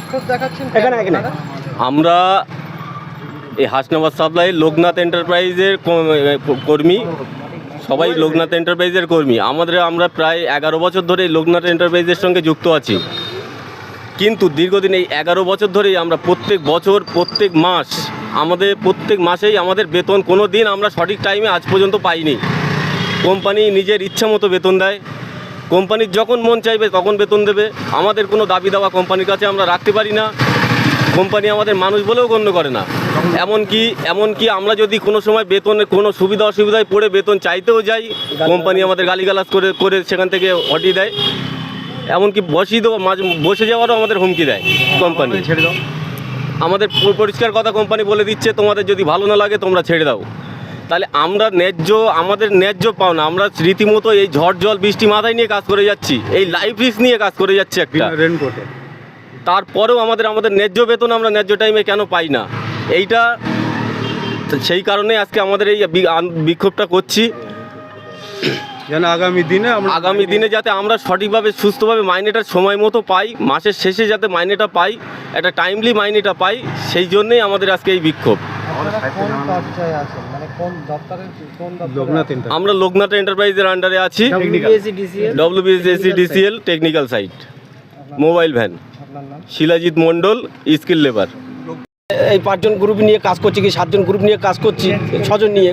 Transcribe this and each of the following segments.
বিক্ষোভ দেখাচ্ছেন এখানে আমরা এই হাসনাবাদ সাপ্লাই লোকনাথ এন্টারপ্রাইজের কর্মী, সবাই লোকনাথ এন্টারপ্রাইজের কর্মী। আমরা প্রায় 11 বছর ধরে লোকনাথ এন্টারপ্রাইজের সঙ্গে যুক্ত আছি, কিন্তু দীর্ঘদিন এই 11 বছর ধরেই আমরা প্রত্যেক বছর প্রত্যেক মাসেই আমাদের বেতন কোনো দিন আমরা সঠিক টাইমে আজ পর্যন্ত পাইনি। কোম্পানি নিজের ইচ্ছা মতো বেতন দেয়, কোম্পানির যখন মন চাইবে তখন বেতন দেবে। আমাদের কোনো দাবি দাওয়া কোম্পানির কাছে আমরা রাখতে পারি না, কোম্পানি আমাদের মানুষ বলেও গণ্য করে না। এমনকি আমরা যদি কোনো সময় বেতনের কোনো সুবিধা অসুবিধায় পড়ে বেতন চাইতেও যাই, কোম্পানি আমাদের গালিগালাজ করে সেখান থেকে হটিয়ে দেয়। এমনকি বসে যাওয়ারও আমাদের হুমকি দেয় কোম্পানি। ছেড়ে দাও, আমাদের পরিষ্কার কথা কোম্পানি বলে দিচ্ছে, তোমাদের যদি ভালো না লাগে তোমরা ছেড়ে দাও। তাহলে আমাদের ন্যায্য পাও না। আমরা রীতিমতো এই ঝড় জল বৃষ্টি মাথায় নিয়ে কাজ করে যাচ্ছি, এই লাইফ রিস্ক নিয়ে কাজ করে যাচ্ছি একটা। তারপরেও আমাদের ন্যায্য বেতন আমরা ন্যায্য টাইমে কেন পাই না, এইটা সেই কারণে আজকে আমাদের এই বিক্ষোভটা করছি, যেন আগামী দিনে যাতে আমরা সঠিকভাবে সুস্থভাবে মাইনেটা সময় মতো পাই, মাসের শেষে যাতে মাইনেটা পাই, একটা টাইমলি মাইনেটা পাই, সেই জন্যেই আমাদের আজকে এই বিক্ষোভ। আমরা লোকনাথ এন্টারপ্রাইজের আন্ডারে আছি, WBSECDCL technical site, mobile van, Shilajit Mondal, skill labour. এই 5 জন গ্রুপ নিয়ে কাজ করছি, কি 7 জন গ্রুপ নিয়ে কাজ করছি, 6 জন নিয়ে।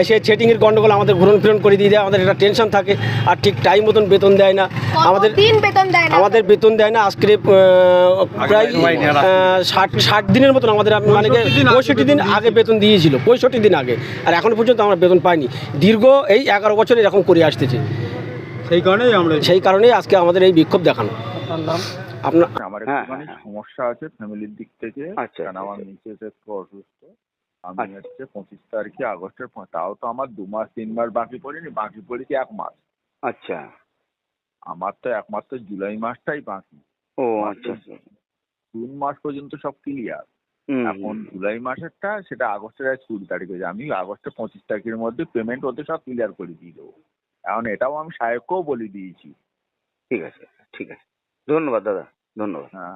সেই সেটিংয়ের গন্ডগোল আমাদের ঘুরন ফিরন করে দিয়ে দেয়, আমাদের একটা টেনশন থাকে, আর ঠিক টাইম মতন বেতন দেয় না। আমাদের বেতন দেয় না আজকে প্রায় 60 দিনের মতন আমাদের, মানে 65 দিন আগে বেতন দিয়েছিল, 65 দিন আগে, আর এখনো পর্যন্ত আমরা বেতন পাইনি। দীর্ঘ এই 11 বছর এরকম করে আসতেছে। সেই কারণেই আজকে আমাদের এই বিক্ষোভ দেখানো। আমার একটুখানি সমস্যা আছে ফ্যামিলির দিক থেকে। কারণ আমার মিসেস একটু অসুস্থ। আমি হচ্ছে 25 তারিখে আগস্টের, তাও তো আমার 2 মাস 3 মাস বাকি পড়েনি, বাকি পড়েছে 1 মাস। আচ্ছা, আমার তো একমাত্র জুলাই মাসটাই বাকি। ও আচ্ছা, জুন মাস পর্যন্ত সব ক্লিয়ার। এখন জুলাই মাসেরটা সেটা আগস্টের 20 তারিখ হয়েছে। আমি আগস্টের 25 তারিখের মধ্যে পেমেন্ট ওদের সব ক্লিয়ার করে দিয়ে দেবো। এখন এটাও আমি সাহেবকেও বলে দিয়েছি। ঠিক আছে, ঠিক আছে, ধন্যবাদ দাদা, ধন্যবাদ। হ্যাঁ।